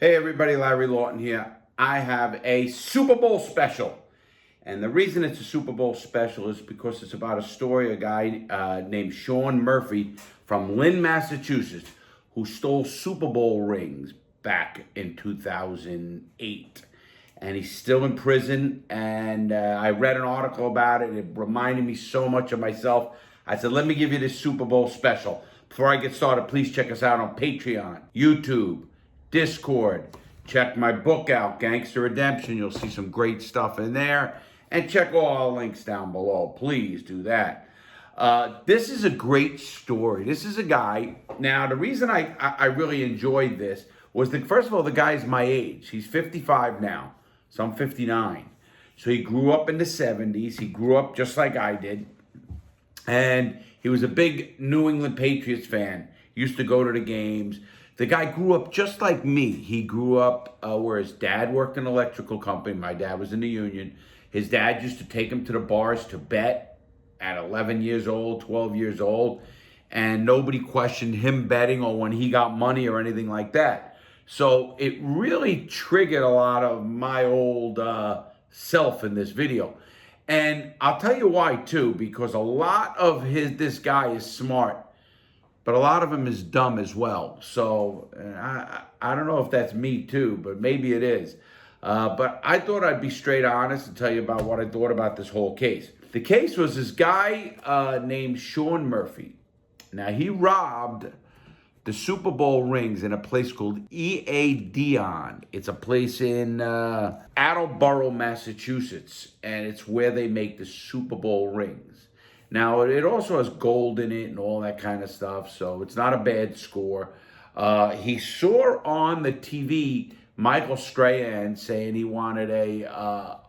Hey everybody, Larry Lawton here. I have a Super Bowl special. And the reason it's a Super Bowl special is because it's about a story of a guy named Sean Murphy from Lynn, Massachusetts, who stole Super Bowl rings back in 2008. And he's still in prison. And I read an article about it. It reminded me so much of myself. I said, let me give you this Super Bowl special. Before I get started, please check us out on Patreon, YouTube, Discord. Check my book out, Gangster Redemption. You'll see some great stuff in there. And check all our links down below. Please do that. This is a great story. This is a guy. Now, the reason I really enjoyed this was that, first of all, the guy's my age. He's 55 now. So I'm 59. So he grew up in the 70s. He grew up just like I did. And he was a big New England Patriots fan. Used to go to the games. The guy grew up just like me. He grew up where his dad worked in an electrical company. My dad was in the union. His dad used to take him to the bars to bet at 11 years old, 12 years old. And nobody questioned him betting or when he got money or anything like that. So it really triggered a lot of my old self in this video. And I'll tell you why too, because a lot of this guy is smart. But a lot of him is dumb as well. So I don't know if that's me too, but maybe it is. But I thought I'd be straight honest and tell you about what I thought about this whole case. The case was this guy named Sean Murphy. Now, he robbed the Super Bowl rings in a place called E.A. Dion. It's a place in Attleboro, Massachusetts. And it's where they make the Super Bowl rings. Now, it also has gold in it and all that kind of stuff, so it's not a bad score. He saw on the TV Michael Strahan saying he wanted a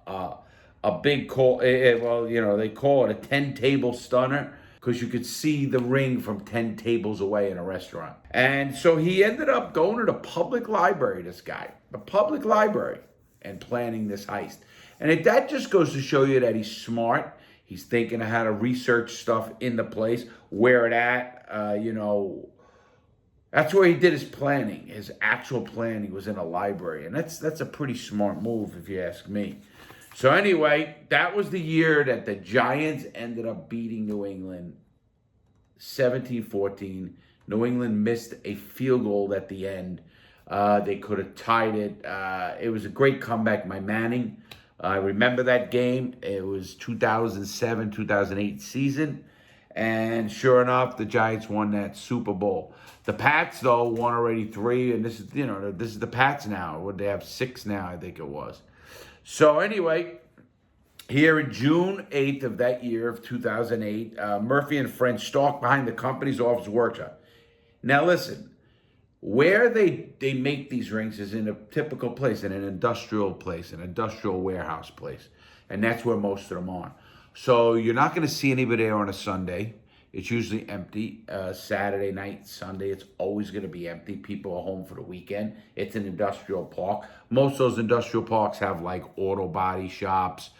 big call. Well, you know, they call it a 10-table stunner because you could see the ring from 10 tables away in a restaurant. And so he ended up going to the public library, this guy, the public library, and planning this heist. And that just goes to show you that he's smart. He's thinking of how to research stuff in the place, where it at, you know. That's where he did his planning. His actual planning was in a library. And that's a pretty smart move, if you ask me. So anyway, that was the year that the Giants ended up beating New England 17-14. New England missed a field goal at the end. They could have tied it. It was a great comeback by Manning. I remember that game. It was 2007-2008 season. And sure enough, the Giants won that Super Bowl. The Pats, though, won already 3. And this is, you know, this is the Pats now. Would they have 6 now, I think it was. So anyway, here in June 8th of that year of 2008, Murphy and friends stalked behind the company's office workshop. Now listen. Where they make these rings is in a typical place, in an industrial place, an industrial warehouse place. And that's where most of them are. So you're not going to see anybody there on a Sunday. It's usually empty. Saturday night, Sunday, it's always going to be empty. People are home for the weekend. It's an industrial park. Most of those industrial parks have like auto body shops,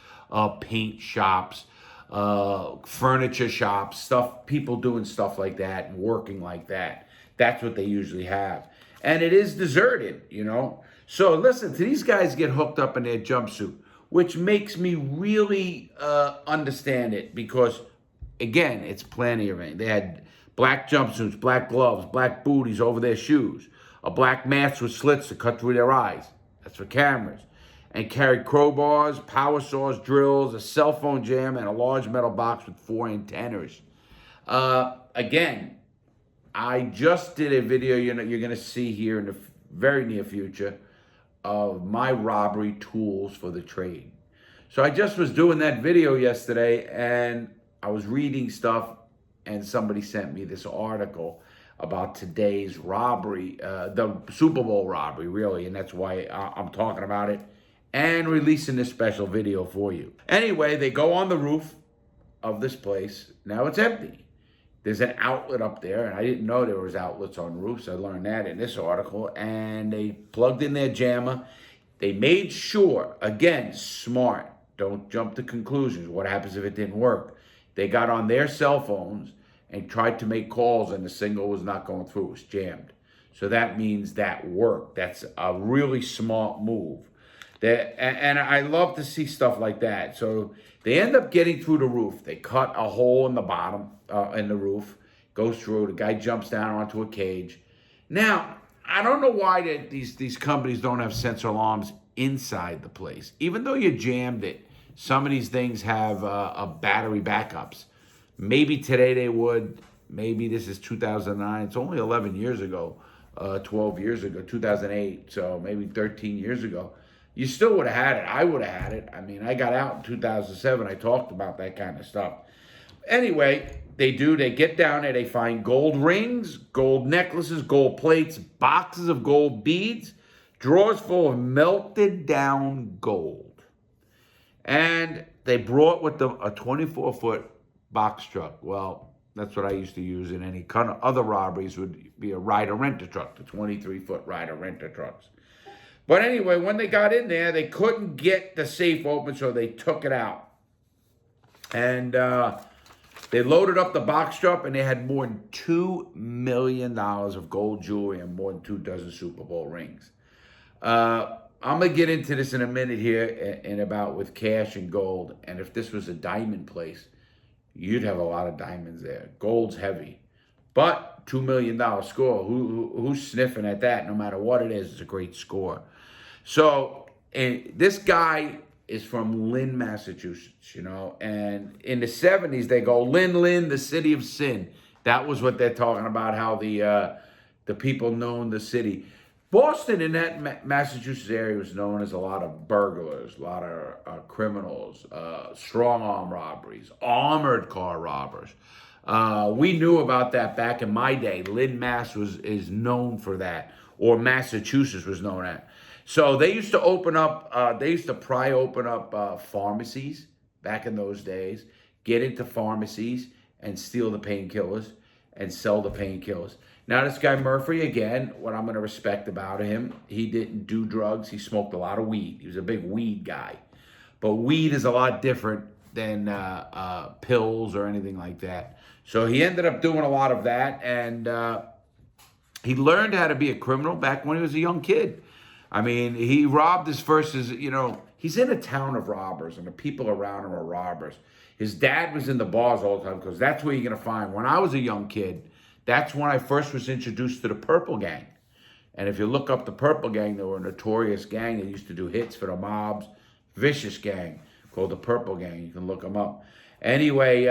paint shops, furniture shops, people doing stuff like that and working like that. That's what they usually have. And it is deserted, you know. So listen, these guys get hooked up in their jumpsuit, which makes me really understand it because, again, it's plenty of rain. They had black jumpsuits, black gloves, black booties over their shoes, a black mask with slits to cut through their eyes. That's for cameras. And carried crowbars, power saws, drills, a cell phone jam, and a large metal box with 4 antennas. Again, I just did a video you're going to see here in the very near future of my robbery tools for the trade. So I just was doing that video yesterday and I was reading stuff and somebody sent me this article about today's robbery, the Super Bowl robbery, really. And that's why I'm talking about it and releasing this special video for you. Anyway, they go on the roof of this place. Now it's empty. There's an outlet up there, and I didn't know there was outlets on roofs. I learned that in this article. And they plugged in their jammer. They made sure, again, smart. Don't jump to conclusions. What happens if it didn't work? They got on their cell phones and tried to make calls, and the signal was not going through. It was jammed. So that means that worked. That's a really smart move. And I love to see stuff like that. So they end up getting through the roof. They cut a hole in the bottom, in the roof, goes through. The guy jumps down onto a cage. Now, I don't know why these companies don't have sensor alarms inside the place. Even though you jammed it, some of these things have a battery backups. Maybe today they would. Maybe this is 2009. It's only 11 years ago, 12 years ago, 2008. So maybe 13 years ago. You still would have had it. I would have had it. I mean, I got out in 2007. I talked about that kind of stuff. Anyway, they get down there. They find gold rings, gold necklaces, gold plates, boxes of gold beads, drawers full of melted down gold. And they brought with them a 24-foot box truck. Well, that's what I used to use in any kind of other robberies, would be a rider-renter truck, the 23-foot rider-renter trucks. But anyway, when they got in there, they couldn't get the safe open, so they took it out. And they loaded up the box truck, and they had more than $2 million of gold jewelry and more than 2 dozen Super Bowl rings. I'm going to get into this in a minute here with cash and gold. And if this was a diamond place, you'd have a lot of diamonds there. Gold's heavy. But $2 million score, who's sniffing at that? No matter what it is, it's a great score. So this guy is from Lynn, Massachusetts, and in the 70s, they go, Lynn, the city of sin. That was what they're talking about, how the people known the city. Boston, in that Massachusetts area, was known as a lot of burglars, a lot of criminals, strong-arm robberies, armored car robbers. We knew about that back in my day. Lynn, Mass is known for that, or Massachusetts was known at. So they used to open up, pry open up pharmacies back in those days, get into pharmacies and steal the painkillers and sell the painkillers. Now, this guy Murphy, again, what I'm going to respect about him, he didn't do drugs. He smoked a lot of weed. He was a big weed guy. But weed is a lot different than pills or anything like that. So he ended up doing a lot of that, and he learned how to be a criminal back when he was a young kid. I mean, he robbed his first, he's in a town of robbers, and the people around him are robbers. His dad was in the bars all the time, because that's where you're going to find. When I was a young kid, that's when I first was introduced to the Purple Gang. And if you look up the Purple Gang, they were a notorious gang that used to do hits for the mobs. Vicious gang called the Purple Gang. You can look them up. Anyway,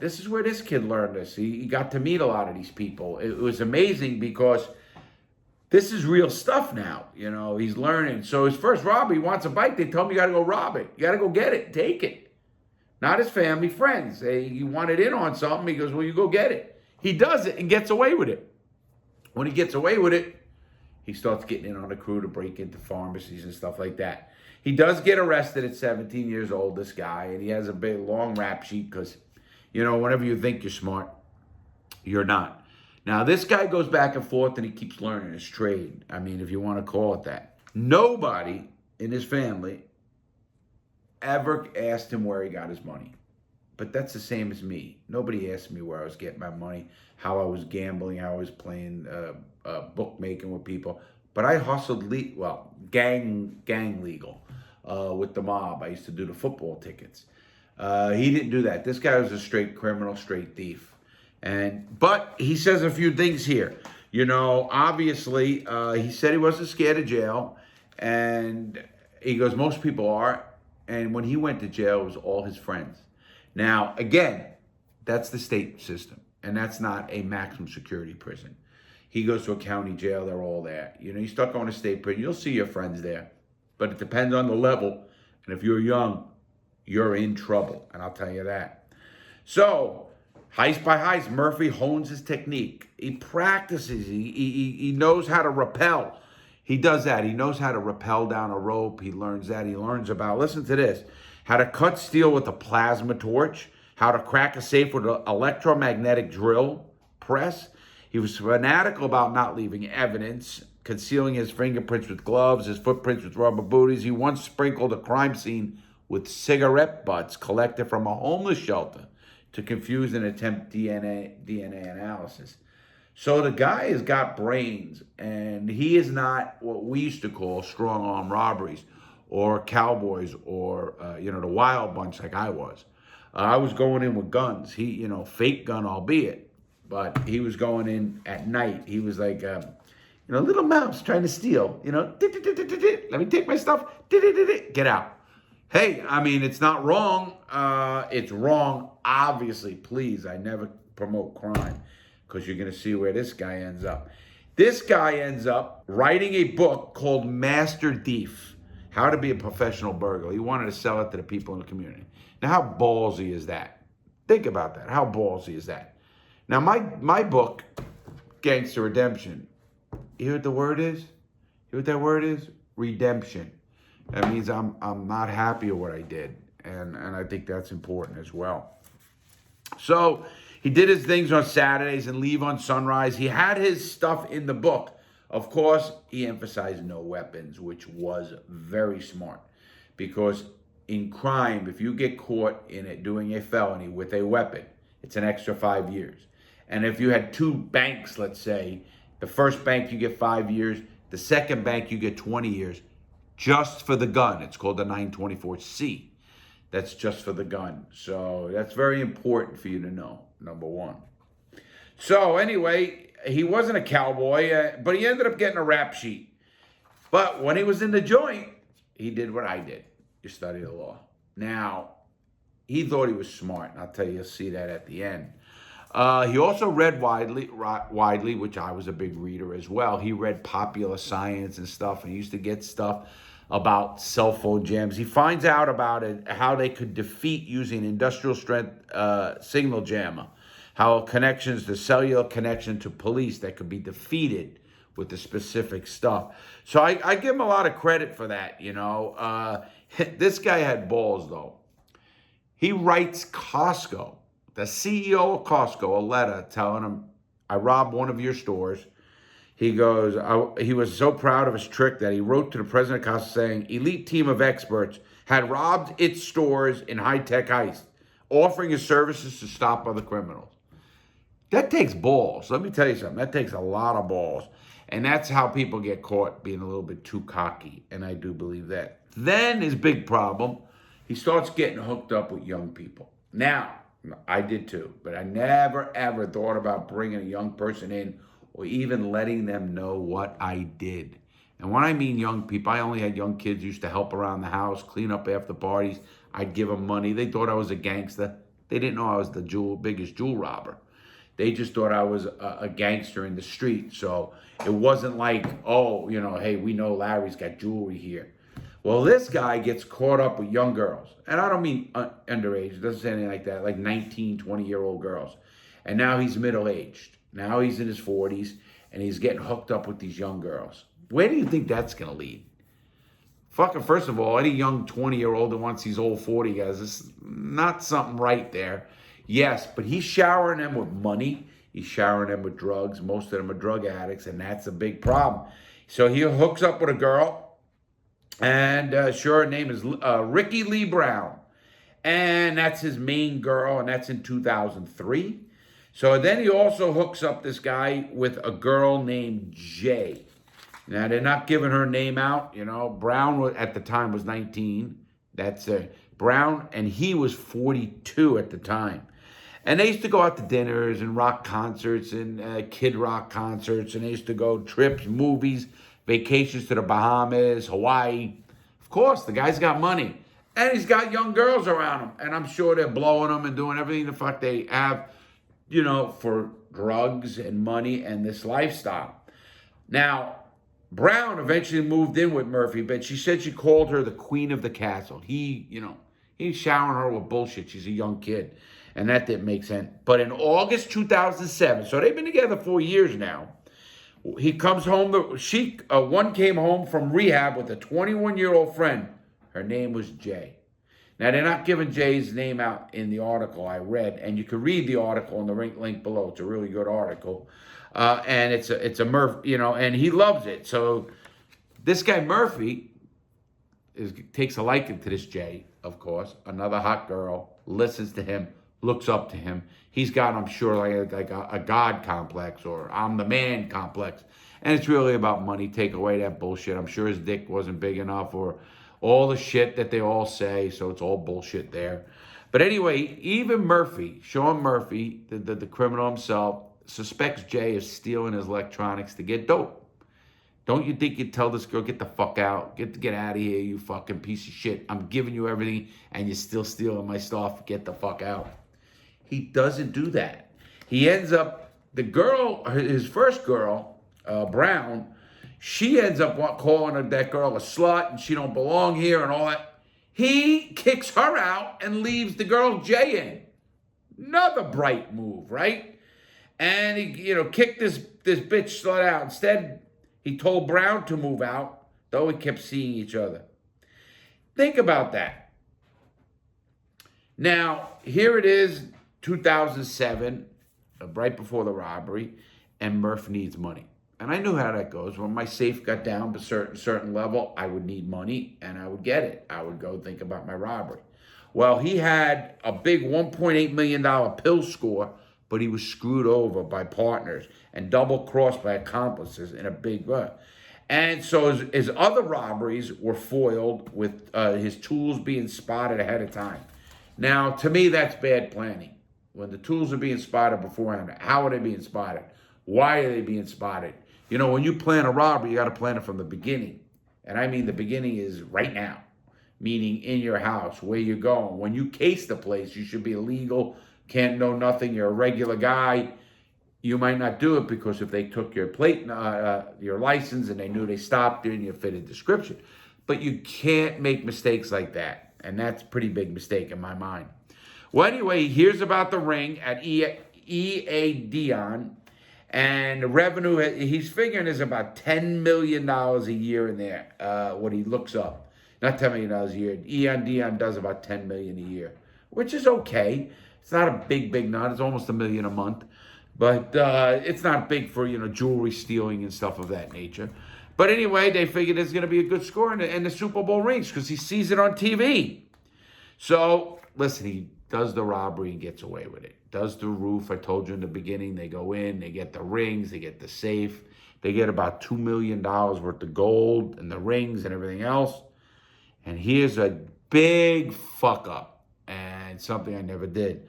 this is where this kid learned this. He got to meet a lot of these people. It was amazing because this is real stuff now. He's learning. So his first robbery, he wants a bike. They tell him you got to go rob it. You got to go get it. Take it. Not his family, friends. He wanted in on something. He goes, well, you go get it. He does it and gets away with it. When he gets away with it, he starts getting in on a crew to break into pharmacies and stuff like that. He does get arrested at 17 years old, this guy, and he has a big, long rap sheet because, whenever you think you're smart, you're not. Now, this guy goes back and forth and he keeps learning his trade. I mean, if you want to call it that. Nobody in his family ever asked him where he got his money. But that's the same as me. Nobody asked me where I was getting my money, how I was gambling, how I was playing bookmaking with people. But I hustled, gang legal with the mob. I used to do the football tickets. He didn't do that. This guy was a straight criminal, straight thief. But he says a few things here. Obviously, he said he wasn't scared of jail. And he goes, most people are. And when he went to jail, it was all his friends. Now, again, that's the state system, and that's not a maximum security prison. He goes to a county jail, they're all there. You start going to state prison, you'll see your friends there. But it depends on the level, and if you're young, you're in trouble, and I'll tell you that. So, heist by heist, Murphy hones his technique. He practices, he knows how to rappel. He does that. He knows how to rappel down a rope. He learns that. He learns about, listen to this, how to cut steel with a plasma torch, how to crack a safe with an electromagnetic drill press. He was fanatical about not leaving evidence, concealing his fingerprints with gloves, his footprints with rubber booties. He once sprinkled a crime scene with cigarette butts collected from a homeless shelter to confuse and attempt DNA analysis. So the guy has got brains, and he is not what we used to call strong arm robberies or cowboys or, the wild bunch like I was. I was going in with guns. He, fake gun, albeit, but he was going in at night. He was like, little mouse trying to steal, let me take my stuff, get out. Hey, I mean, it's not wrong. It's wrong, obviously. Please, I never promote crime, because you're going to see where this guy ends up. This guy ends up writing a book called Master Thief, How to Be a Professional Burglar. He wanted to sell it to the people in the community. Now, how ballsy is that? Think about that. How ballsy is that? Now, my book, Gangster Redemption, you hear what the word is? You hear what that word is? Redemption. That means I'm not happy with what I did. And I think that's important as well. So he did his things on Saturdays and leave on sunrise. He had his stuff in the book. Of course, he emphasized no weapons, which was very smart. Because in crime, if you get caught in it doing a felony with a weapon, it's an extra 5 years. And if you had 2 banks, let's say, the first bank you get 5 years, the second bank you get 20 years, just for the gun. It's called the 924C. That's just for the gun. So that's very important for you to know, number one. So anyway, he wasn't a cowboy, but he ended up getting a rap sheet. But when he was in the joint, he did what I did. You study the law. Now, he thought he was smart, and I'll tell you, you'll see that at the end. He also read widely, which I was a big reader as well. He read popular science and stuff, and he used to get stuff about cell phone jams. He finds out about it, how they could defeat using industrial strength signal jammer, how connections, the cellular connection to police that could be defeated with the specific stuff. So I give him a lot of credit for that, This guy had balls, though. He writes Costco, the CEO of Costco, a letter telling him, I robbed one of your stores. He goes, he was so proud of his trick that he wrote to the president of Costco saying, elite team of experts had robbed its stores in high-tech heist, offering his services to stop other criminals. That takes balls. Let me tell you something. That takes a lot of balls. And that's how people get caught being a little bit too cocky. And I do believe that. Then his big problem, he starts getting hooked up with young people. Now, I did too, but I never, ever thought about bringing a young person in or even letting them know what I did. And when I mean young people, I only had young kids who used to help around the house, clean up after parties. I'd give them money. They thought I was a gangster. They didn't know I was the biggest jewel robber. They just thought I was a gangster in the street. So it wasn't like, hey, we know Larry's got jewelry here. Well, this guy gets caught up with young girls. And I don't mean underage. It doesn't say anything like that. Like 19, 20-year-old girls. And now he's middle-aged. Now he's in his 40s. And he's getting hooked up with these young girls. Where do you think that's going to lead? Fucking, first of all, any young 20-year-old that wants these old 40 guys, it's not something right there. Yes, but he's showering them with money. He's showering them with drugs. Most of them are drug addicts, and that's a big problem. So he hooks up with a girl, and her name is Ricky Lee Brown. And that's his main girl, and that's in 2003. So then he also hooks up this guy with a girl named Jay. Now, they're not giving her name out, Brown at the time was 19. That's Brown, and he was 42 at the time. And they used to go out to dinners and rock concerts and kid rock concerts. And they used to go trips, movies, vacations to the Bahamas, Hawaii. Of course, the guy's got money. And he's got young girls around him. And I'm sure they're blowing them and doing everything the fuck they have, for drugs and money and this lifestyle. Now, Brown eventually moved in with Murphy, but she said she called her the queen of the castle. He's showering her with bullshit. She's a young kid. And that didn't make sense. But in August 2007, so they've been together 4 years now, he comes home. One came home from rehab with a 21-year-old friend. Her name was Jay. Now, they're not giving Jay's name out in the article I read. And you can read the article in the link below. It's a really good article. And it's a Murphy, and he loves it. So this guy Murphy takes a liking to this Jay, of course. Another hot girl, listens to him, looks up to him. He's got, I'm sure, like a God complex or I'm the man complex. And it's really about money. Take away that bullshit. I'm sure his dick wasn't big enough or all the shit that they all say. So it's all bullshit there. But anyway, even Murphy, Sean Murphy, the criminal himself, suspects Jay of stealing his electronics to get dope. Don't you think you'd tell this girl, get the fuck out, get out of here, you fucking piece of shit. I'm giving you everything and you're still stealing my stuff. Get the fuck out. He doesn't do that. He ends up, the girl, his first girl, Brown, she ends up calling that girl a slut and she don't belong here and all that. He kicks her out and leaves the girl Jay in. Another bright move, right? And he, kicked this bitch slut out. Instead, he told Brown to move out, though we kept seeing each other. Think about that. Now, here it is, 2007, right before the robbery, and Murph needs money. And I knew how that goes. When my safe got down to a certain level, I would need money, and I would get it. I would go think about my robbery. Well, he had a big $1.8 million pill score, but he was screwed over by partners and double-crossed by accomplices in a big run. And so his other robberies were foiled with his tools being spotted ahead of time. Now, to me, that's bad planning. When the tools are being spotted beforehand, how are they being spotted? Why are they being spotted? When you plan a robbery, you got to plan it from the beginning. And I mean the beginning is right now, meaning in your house, where you're going. When you case the place, you should be illegal, can't know nothing, you're a regular guy. You might not do it because if they took your plate, your license, and they knew they stopped you and you fit a description. But you can't make mistakes like that. And that's a pretty big mistake in my mind. Well, anyway, he hears about the ring at EA Dion. And the revenue, he's figuring is about $10 million a year in there, what he looks up. Not $10 million a year. Dion does about $10 million a year, which is okay. It's not a big nut. It's almost $1 million a month. But it's not big for, jewelry stealing and stuff of that nature. But anyway, they figured there's going to be a good score in the Super Bowl rings because he sees it on TV. So, listen, he does the robbery and gets away with it. Does the roof. I told you in the beginning, they go in, they get the rings, they get the safe. They get about $2 million worth of gold and the rings and everything else. And here's a big fuck up and something I never did.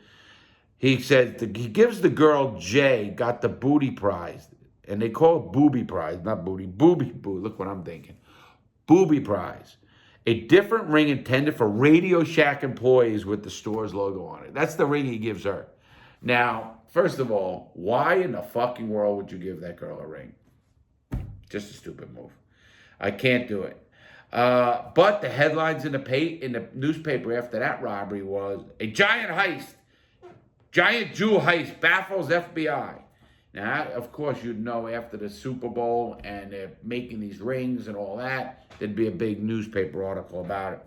He says, he gives the girl Jay, got the booty prize. And they call it booby prize, not booty. Booby. Look what I'm thinking. Booby prize. A different ring intended for Radio Shack employees with the store's logo on it. That's the ring he gives her. Now, first of all, why in the fucking world would you give that girl a ring? Just a stupid move. I can't do it. But the headlines in the newspaper after that robbery was, a giant jewel heist baffles FBI. Now, of course, you'd know after the Super Bowl and they're making these rings and all that, there'd be a big newspaper article about it.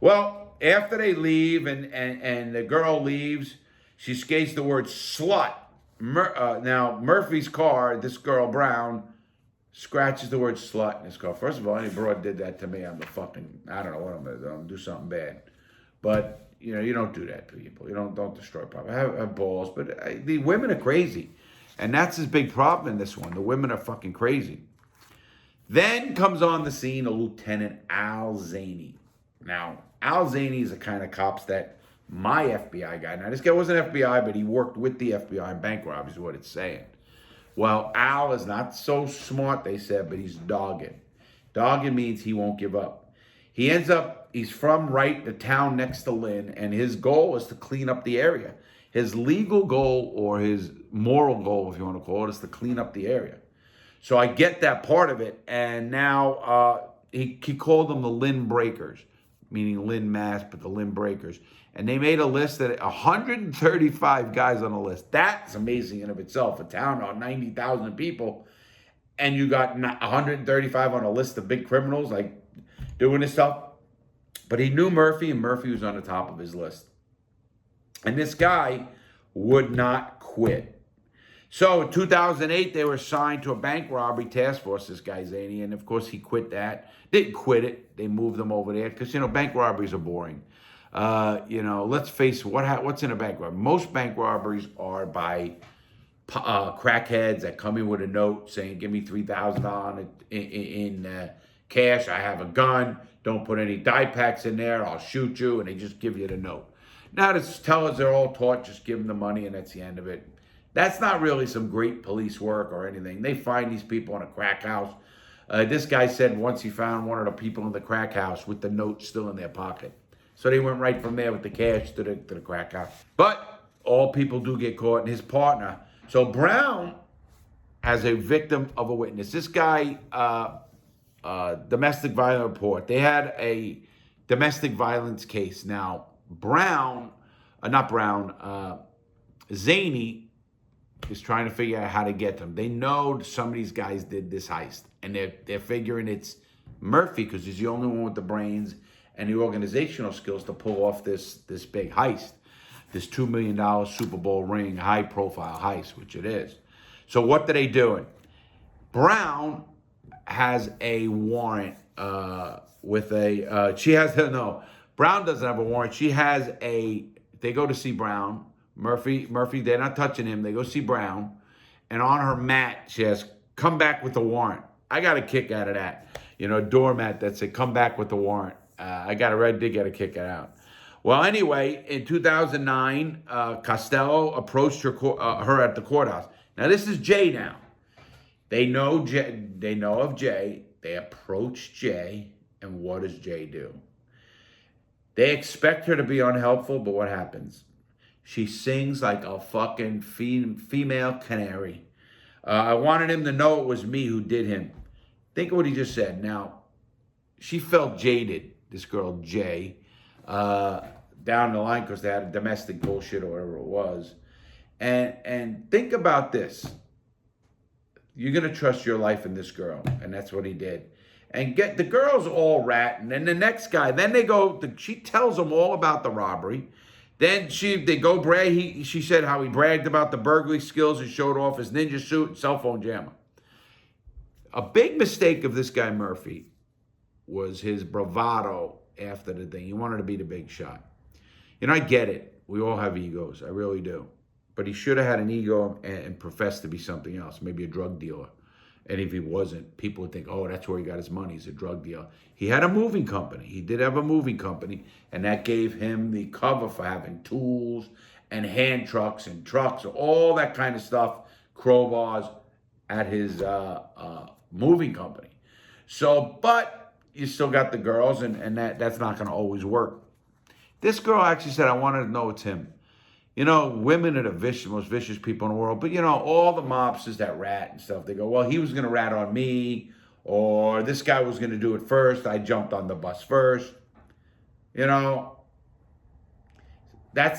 Well, after they leave and the girl leaves, she skates the word slut. Now, Murphy's car, this girl, Brown, scratches the word slut in his car. First of all, any broad did that to me, I'm the fucking, I don't know what I'm going to do. I'm going to do something bad. But, you don't do that to people. You don't destroy property. I have balls, but the women are crazy. And that's his big problem in this one. The women are fucking crazy. Then comes on the scene a Lieutenant Al Zaney. Now, Al Zaney is the kind of cops that my FBI guy, now this guy wasn't FBI, but he worked with the FBI in bank robberies is what it's saying. Well, Al is not so smart, they said, but he's dogged. Dogged means he won't give up. He's from the town next to Lynn, and his goal is to clean up the area. His legal goal, or his moral goal, if you want to call it, is to clean up the area. So I get that part of it, and now he called them the Lynn Breakers, meaning Lynn, Mass, but the Lynn Breakers. And they made a list that 135 guys on the list. That's amazing in of itself. A town of 90,000 people, and you got 135 on a list of big criminals, like doing this stuff. But he knew Murphy, and Murphy was on the top of his list. And this guy would not quit. So in 2008, they were assigned to a bank robbery task force, this guy Zaney, and of course he quit that. Didn't quit it. They moved him over there because, bank robberies are boring. Let's face it, what's in a bank robbery? Most bank robberies are by crackheads that come in with a note saying, give me $3,000 in cash. I have a gun. Don't put any die packs in there. I'll shoot you. And they just give you the note. Now, the tellers are all taught, just give them the money and that's the end of it. That's not really some great police work or anything. They find these people in a crack house. This guy said once he found one of the people in the crack house with the note still in their pocket. So they went right from there with the cash to the crack house. But all people do get caught, and his partner. So Brown, as a victim of a witness, this guy, domestic violence report. They had a domestic violence case. Now, Zaney is trying to figure out how to get them. They know some of these guys did this heist, and they're figuring it's Murphy because he's the only one with the brains and the organizational skills to pull off this big heist, this $2 million Super Bowl ring, high-profile heist, which it is. So what are they doing? Brown has a warrant Brown doesn't have a warrant. They go to see Brown. Murphy, they're not touching him. They go see Brown. And on her mat, she has, come back with the warrant. I got a kick out of that. A doormat that said, come back with the warrant. I did get a kick out. Well, anyway, in 2009, Costello approached her at the courthouse. Now, this is Jay now. They know of Jay. They approach Jay, and what does Jay do? They expect her to be unhelpful, but what happens? She sings like a fucking female canary. I wanted him to know it was me who did him. Think of what he just said. Now, she felt jaded, this girl, Jay, down the line because they had a domestic bullshit or whatever it was. And think about this. You're going to trust your life in this girl. And that's what he did. And the girl's all ratting. And the next guy, then she tells him all about the robbery. Then they go brag. She said how he bragged about the burglary skills and showed off his ninja suit and cell phone jammer. A big mistake of this guy Murphy was his bravado after the thing. He wanted to be the big shot. I get it. We all have egos. I really do. But he should have had an ego and professed to be something else, maybe a drug dealer. And if he wasn't, people would think, oh, that's where he got his money. He's a drug dealer. He had a moving company. He did have a moving company, and that gave him the cover for having tools and hand trucks and trucks, all that kind of stuff, crowbars at his moving company. So, but you still got the girls, and that's not going to always work. This girl actually said, I wanted to know it's him. Women are the most vicious people in the world. But, all the mobsters that rat and stuff, they go, well, he was going to rat on me, or this guy was going to do it first. I jumped on the bus first. That's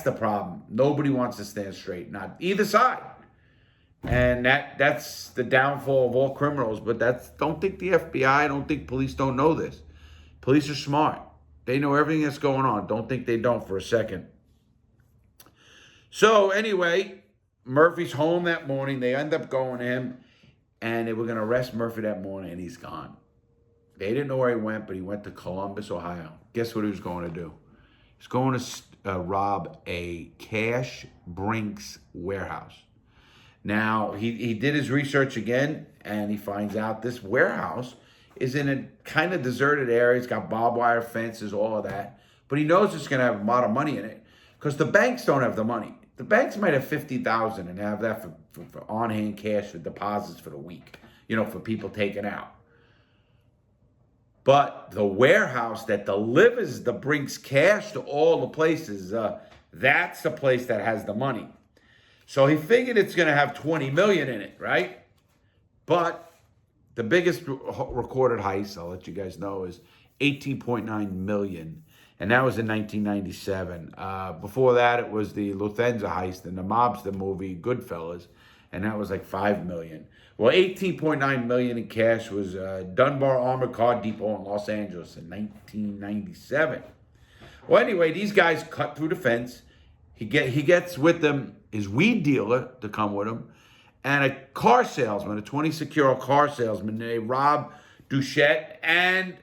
the problem. Nobody wants to stand straight, not either side. And that's the downfall of all criminals. But don't think the FBI, don't think police don't know this. Police are smart. They know everything that's going on. Don't think they don't for a second. So anyway, Murphy's home that morning. They end up going to him, and they were going to arrest Murphy that morning, and he's gone. They didn't know where he went, but he went to Columbus, Ohio. Guess what he was going to do? He's going to rob a Cash Brinks warehouse. Now, he did his research again, and he finds out this warehouse is in a kind of deserted area. It's got barbed wire fences, all of that. But he knows it's going to have a lot of money in it because the banks don't have the money. The banks might have $50,000 and have that for on-hand cash for deposits for the week, for people taking out. But the warehouse that delivers the Brinks cash to all the places, that's the place that has the money. So he figured it's going to have $20 million in it, right? But the biggest recorded heist, I'll let you guys know, is $18.9 million. And that was in 1997. Before that, it was the Lufthansa heist in the mobster movie Goodfellas, and that was like $5 million. Well, $18.9 million in cash was Dunbar Armored Car Depot in Los Angeles in 1997. Well, anyway, these guys cut through the fence. He gets with them his weed dealer to come with him, and a car salesman, a 26-year-old car salesman. They rob Duchette and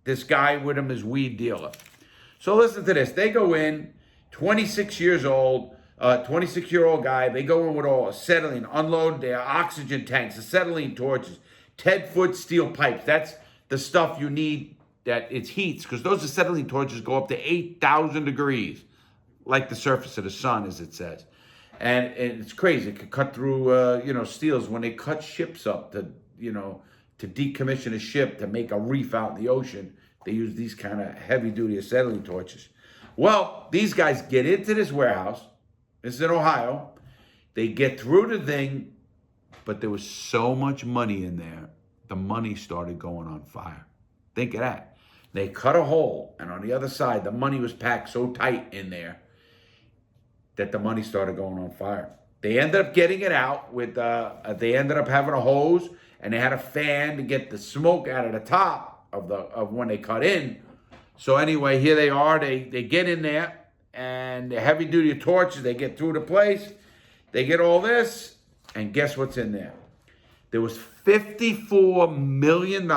this guy with him, his weed dealer. So listen to this. They go in, 26 years old, 26-year-old guy. They go in with all acetylene, unload their oxygen tanks, acetylene torches, 10-foot steel pipes. That's the stuff you need that it heats, because those acetylene torches go up to 8,000 degrees, like the surface of the sun, as it says. And it's crazy. It could cut through, steels. When they cut ships up to decommission a ship, to make a reef out in the ocean, they use these kind of heavy-duty acetylene torches. Well, these guys get into this warehouse. This is in Ohio. They get through the thing, but there was so much money in there, the money started going on fire. Think of that. They cut a hole, and on the other side, the money was packed so tight in there that the money started going on fire. They ended up getting it out with, they ended up having a hose, and they had a fan to get the smoke out of the top of when they cut in. So anyway, here they are. They get in there, and the heavy-duty torches, they get through the place. They get all this, and guess what's in there? There was $54 million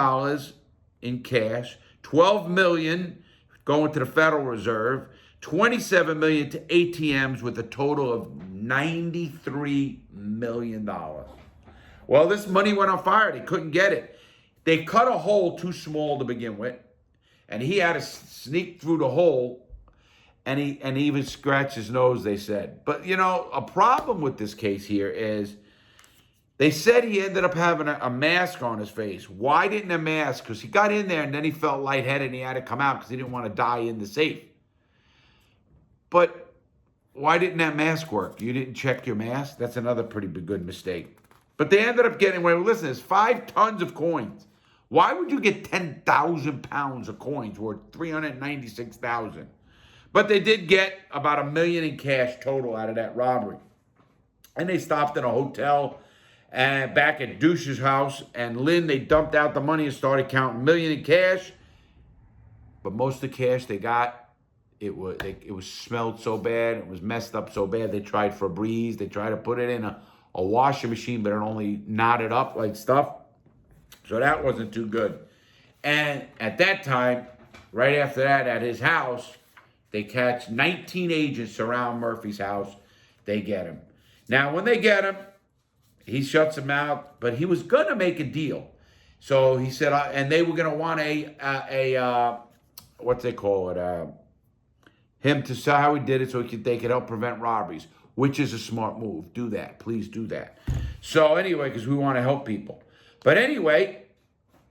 in cash, $12 million going to the Federal Reserve, $27 million to ATMs, with a total of $93 million. Well, this money went on fire. They couldn't get it. They cut a hole too small to begin with, and he had to sneak through the hole, and he even scratched his nose, they said. But, a problem with this case here is they said he ended up having a mask on his face. Why didn't a mask? Because he got in there, and then he felt lightheaded, and he had to come out because he didn't want to die in the safe. But why didn't that mask work? You didn't check your mask? That's another pretty good mistake. But they ended up getting away. Listen, there's 5 tons of coins. Why would you get 10,000 pounds of coins worth $396,000? But they did get about $1 million in cash total out of that robbery. And they stopped in a hotel back at Douche's house. And Lynn, they dumped out the money and started counting $1 million in cash. But most of the cash they got, it was smelled so bad, it was messed up so bad, they tried Febreze. They tried to put it in a washing machine, but it only knotted up like stuff. So that wasn't too good. And at that time, right after that, at his house, they catch 19 agents surround Murphy's house. They get him. Now, when they get him, he shuts them out, but he was going to make a deal. So he said, and they were going to want what's they call it, him to say how he did it so they could help prevent robberies, which is a smart move. Do that. Please do that. So anyway, because we want to help people. But anyway,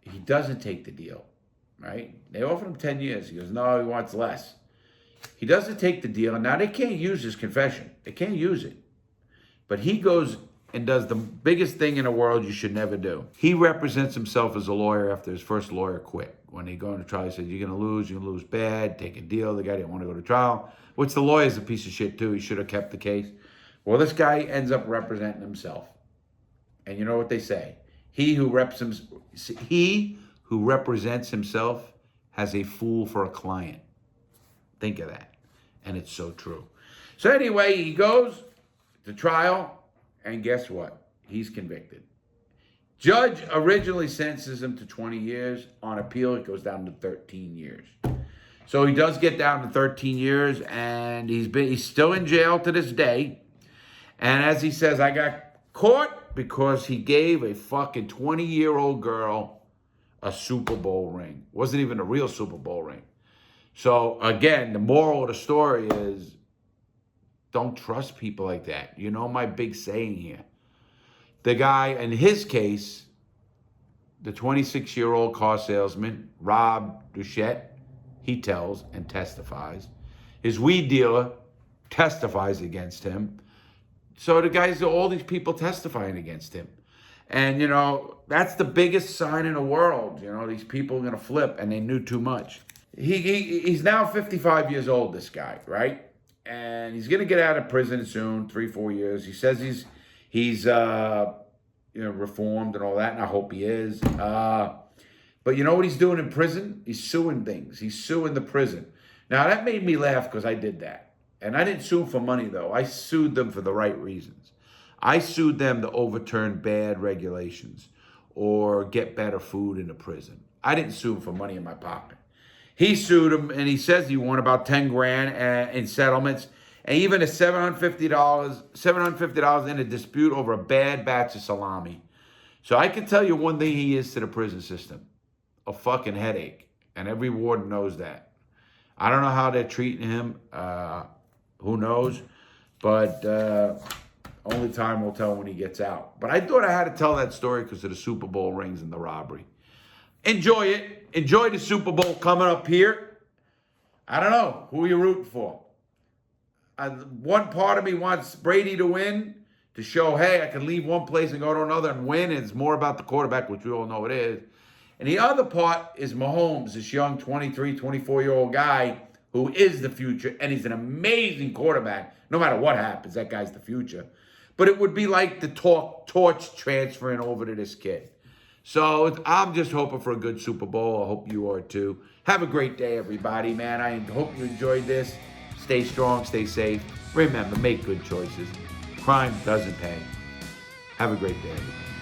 he doesn't take the deal, right? They offered him 10 years. He goes, no, he wants less. He doesn't take the deal. Now, they can't use his confession. They can't use it. But he goes and does the biggest thing in the world you should never do. He represents himself as a lawyer after his first lawyer quit. When they go into trial, he said, you're going to lose bad, take a deal. The guy didn't want to go to trial, which the lawyer's a piece of shit too. He should have kept the case. Well, this guy ends up representing himself. And you know what they say? He who represents himself has a fool for a client. Think of that. And it's so true. So anyway, he goes to trial, and guess what? He's convicted. Judge originally sentences him to 20 years. On appeal, it goes down to 13 years. So he does get down to 13 years, and he's still in jail to this day. And as he says, I got caught because he gave a fucking 20-year-old girl a Super Bowl ring. Wasn't even a real Super Bowl ring. So again, the moral of the story is, don't trust people like that. You know my big saying here. The guy, in his case, the 26-year-old car salesman, Rob Duchette, he tells and testifies. His weed dealer testifies against him. So the guys, all these people testifying against him. And, that's the biggest sign in the world. These people are going to flip, and they knew too much. He's now 55 years old, this guy, right? And he's going to get out of prison soon, 3-4 years. He says he's reformed and all that, and I hope he is. But you know what he's doing in prison? He's suing things. He's suing the prison. Now, that made me laugh because I did that. And I didn't sue them for money, though. I sued them for the right reasons. I sued them to overturn bad regulations or get better food in the prison. I didn't sue them for money in my pocket. He sued him, and he says he won about 10 grand in settlements, and even a $750 in a dispute over a bad batch of salami. So I can tell you one thing he is to the prison system: a fucking headache, and every warden knows that. I don't know how they're treating him. Who knows? But only time will tell when he gets out. But I thought I had to tell that story because of the Super Bowl rings and the robbery. Enjoy it. Enjoy the Super Bowl coming up here. I don't know. Who are you rooting for? One part of me wants Brady to win to show, hey, I can leave one place and go to another and win. It's more about the quarterback, which we all know it is. And the other part is Mahomes, this young 23, 24-year-old guy who is the future, and he's an amazing quarterback. No matter what happens, that guy's the future. But it would be like the torch transferring over to this kid. So I'm just hoping for a good Super Bowl. I hope you are too. Have a great day, everybody, man. I hope you enjoyed this. Stay strong, stay safe. Remember, make good choices. Crime doesn't pay. Have a great day, everybody.